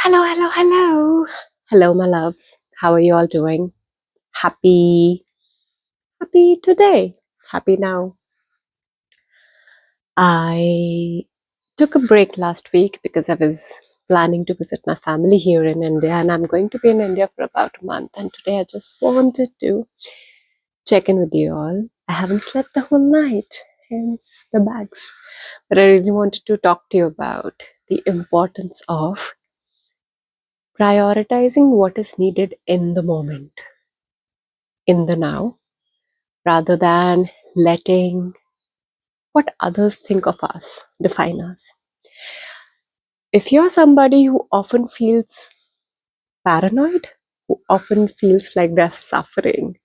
Hello, hello, hello. Hello, my loves. How are you all doing? Happy today. Happy now. I took a break last week because I was planning to visit my family here in India, and I'm going to be in India for about a month. And today I just wanted to check in with you all. I haven't slept the whole night, hence the bags. But I really wanted to talk to you about the importance of prioritizing what is needed in the moment, in the now, rather than letting what others think of us define us. If you're somebody who often feels paranoid, who often feels like they're suffering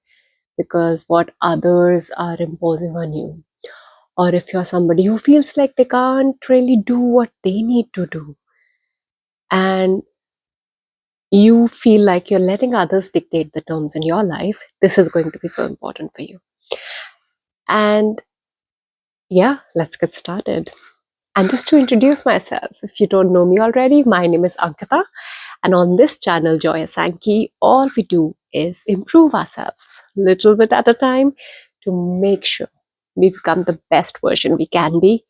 because what others are imposing on you, or if you're somebody who feels like they can't really do what they need to do, and you feel like you're letting others dictate the terms in your life, this is going to be so important for you. And yeah, let's get started. And just to introduce myself, if you don't know me already, my name is Ankita. And on this channel, Joya Sankey, all we do is improve ourselves little bit at a time to make sure we become the best version we can be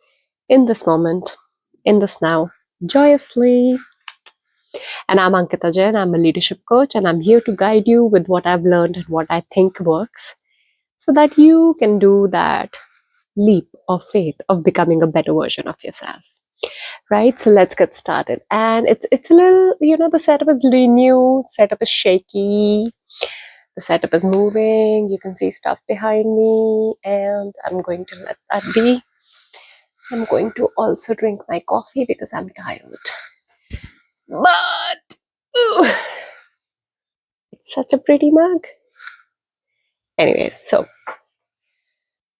in this moment, in this now, joyously. And I'm Ankita Jain. I'm a leadership coach, and I'm here to guide you with what I've learned and what I think works so that you can do that leap of faith of becoming a better version of yourself. Right, so let's get started. And it's a little, the setup is really new, setup is shaky, the setup is moving, you can see stuff behind me, and I'm going to let that be. I'm going to also drink my coffee because I'm tired, but ooh, it's such a pretty mug. Anyways, so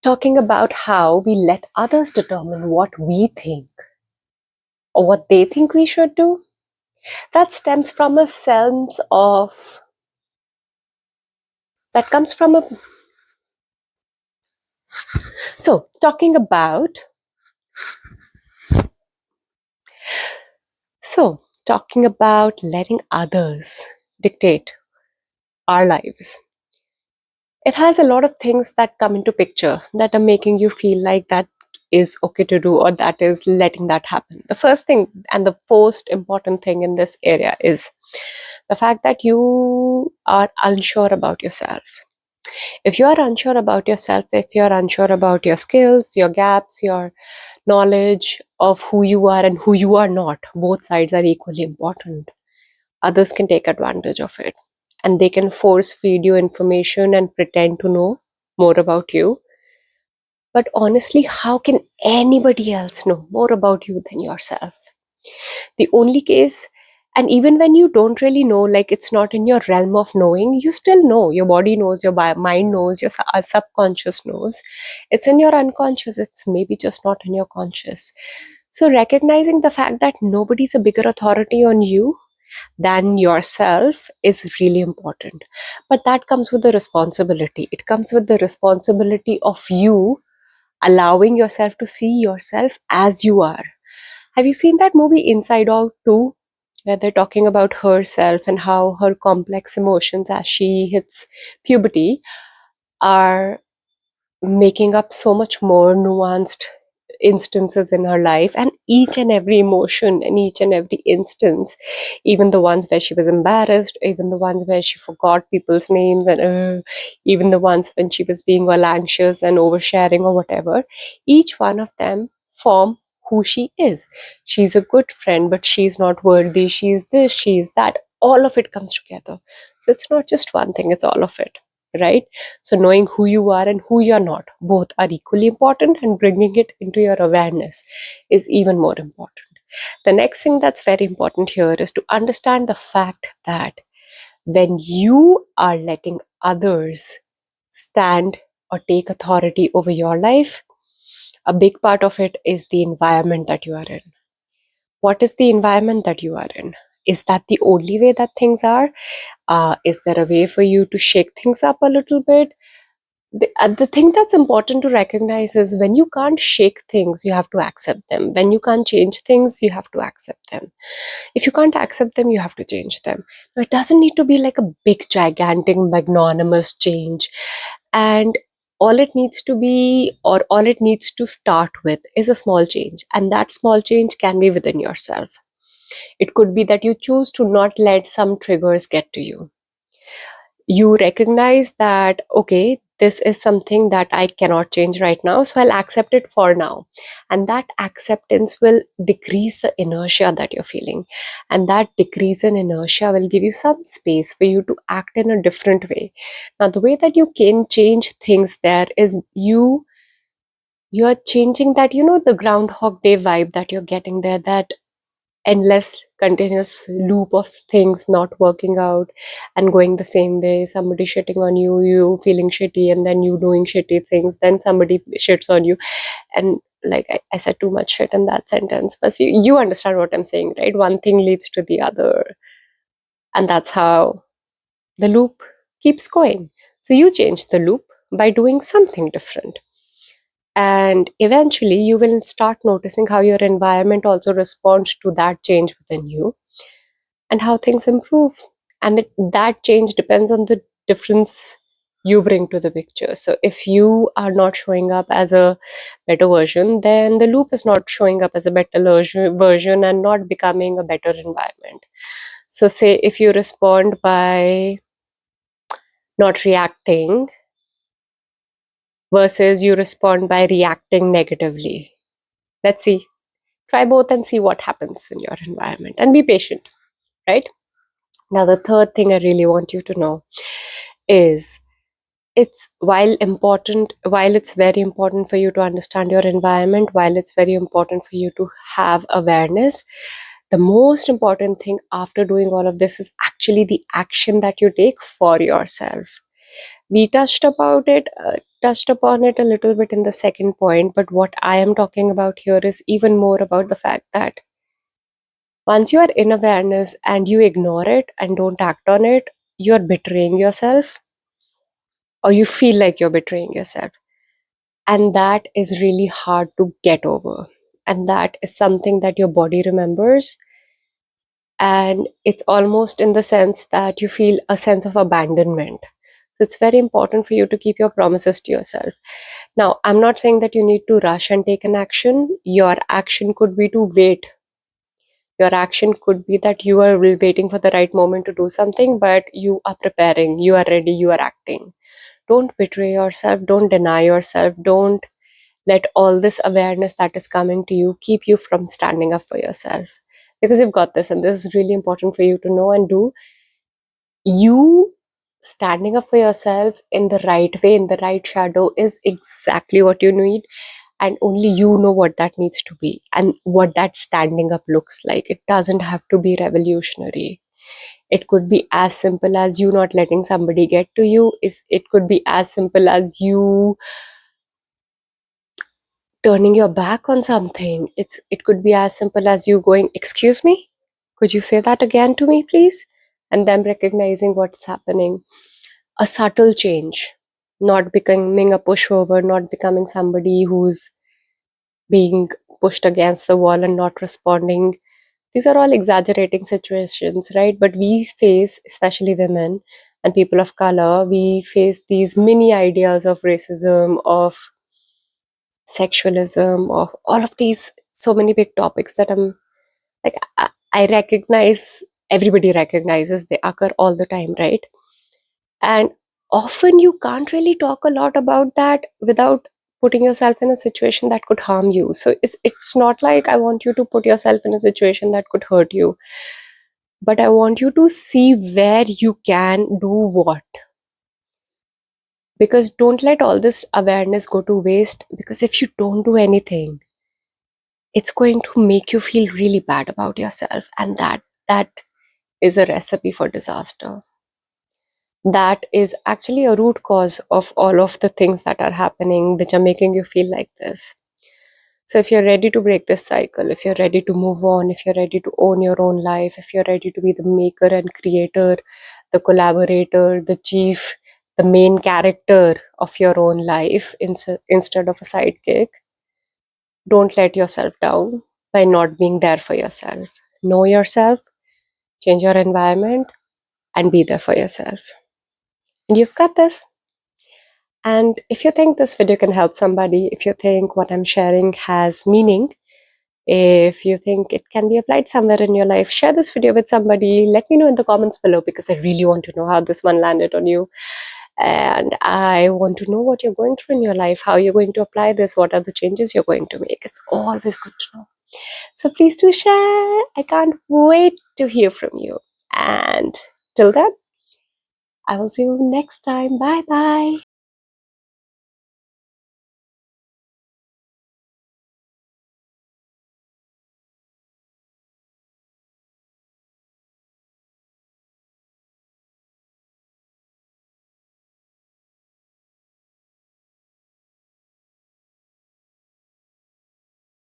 talking about how we let others determine what we think or what they think we should do, that stems from a sense of that comes from a so talking about letting others dictate our lives, it has a lot of things that come into picture that are making you feel like that is okay to do or that is letting that happen. The first thing and the most important thing in this area is the fact that you are unsure about yourself. If you are unsure about yourself, if you're unsure about your skills, your gaps, your knowledge of who you are and who you are not, both sides are equally important. Others can take advantage of it and they can force feed you information and pretend to know more about you. But honestly, how can anybody else know more about you than yourself? The only case, and even when you don't really know, like it's not in your realm of knowing, you still know. Your body knows, your mind knows, your subconscious knows. It's in your unconscious, it's maybe just not in your conscious. So recognizing the fact that nobody's a bigger authority on you than yourself is really important. But that comes with the responsibility. It comes with the responsibility of you allowing yourself to see yourself as you are. Have you seen that movie Inside Out 2? Where they're talking about herself and how her complex emotions as she hits puberty are making up so much more nuanced instances in her life, and each and every emotion and each and every instance, even the ones where she was embarrassed, even the ones where she forgot people's names, and even the ones when she was being all anxious and oversharing or whatever, each one of them form who she is. She's a good friend, but she's not worthy, she's this, she's that, all of it comes together. So it's not just one thing, it's all of it, right? So knowing who you are and who you're not, both are equally important, and bringing it into your awareness is even more important. The next thing that's very important here is to understand the fact that when you are letting others stand or take authority over your life, a big part of it is the environment that you are in. What is the environment that you are in? Is that the only way that things are? Is there a way for you to shake things up a little bit? The thing that's important to recognize is when you can't shake things, you have to accept them. When you can't change things, you have to accept them. If you can't accept them, you have to change them. Now, it doesn't need to be like a big, gigantic, magnanimous change. And all it needs to be, or all it needs to start with, is a small change. And that small change can be within yourself. It could be that you choose to not let some triggers get to you. You recognize that, okay, this is something that I cannot change right now, so I'll accept it for now. And that acceptance will decrease the inertia that you're feeling. And that decrease in inertia will give you some space for you to act in a different way. Now, the way that you can change things there is you're changing that, the Groundhog Day vibe that you're getting there, that endless continuous loop of things not working out and going the same way, somebody shitting on you, you feeling shitty, and then you doing shitty things, then somebody shits on you. And like I said too much shit in that sentence, but you understand what I'm saying, right? One thing leads to the other, and that's how the loop keeps going. So you change the loop by doing something different, and eventually you will start noticing how your environment also responds to that change within you, and how things improve. And that change depends on the difference you bring to the picture. So if you are not showing up as a better version, then the loop is not showing up as a better version and not becoming a better environment. So say if you respond by not reacting versus you respond by reacting negatively, let's see, try both and see what happens in your environment, and be patient, right? Now, the third thing I really want you to know is, while it's very important for you to understand your environment, while it's very important for you to have awareness, the most important thing after doing all of this is actually the action that you take for yourself. We touched upon it a little bit in the second point, but what I am talking about here is even more about the fact that once you are in awareness and you ignore it and don't act on it, you're betraying yourself, or you feel like you're betraying yourself. And that is really hard to get over. And that is something that your body remembers. And it's almost in the sense that you feel a sense of abandonment. So it's very important for you to keep your promises to yourself. Now, I'm not saying that you need to rush and take an action. Your action could be to wait. Your action could be that you are waiting for the right moment to do something, but you are preparing, you are ready, you are acting. Don't betray yourself, don't deny yourself, don't let all this awareness that is coming to you keep you from standing up for yourself. Because you've got this, and this is really important for you to know and do. You standing up for yourself in the right way, in the right shadow, is exactly what you need, and only you know what that needs to be and what that standing up looks like. It doesn't have to be revolutionary. It could be as simple as you not letting somebody get to you. It could be as simple as you turning your back on something. It could be as simple as you going, "Excuse me, could you say that again to me, please?" And them recognizing what's happening. A subtle change, not becoming a pushover, not becoming somebody who's being pushed against the wall and not responding. These are all exaggerating situations, right? But we face, especially women and people of color, we face these mini ideas of racism, of sexualism, of all of these so many big topics that I'm like, I recognize, everybody recognizes they occur all the time, right? And often you can't really talk a lot about that without putting yourself in a situation that could harm you. So it's not like I want you to put yourself in a situation that could hurt you, but I want you to see where you can do what. Because don't let all this awareness go to waste, because if you don't do anything, it's going to make you feel really bad about yourself, and that is a recipe for disaster. That is actually a root cause of all of the things that are happening which are making you feel like this. So if you're ready to break this cycle, if you're ready to move on, if you're ready to own your own life, if you're ready to be the maker and creator, the collaborator, the chief, the main character of your own life instead of a sidekick. Don't let yourself down by not being there for yourself. Know yourself, change your environment, and be there for yourself. And you've got this. And if you think this video can help somebody, if you think what I'm sharing has meaning, if you think it can be applied somewhere in your life, share this video with somebody. Let me know in the comments below, because I really want to know how this one landed on you. And I want to know what you're going through in your life, how you're going to apply this, what are the changes you're going to make. It's always good to know. So please do share. I can't wait to hear from you. And till then, I will see you next time. Bye bye.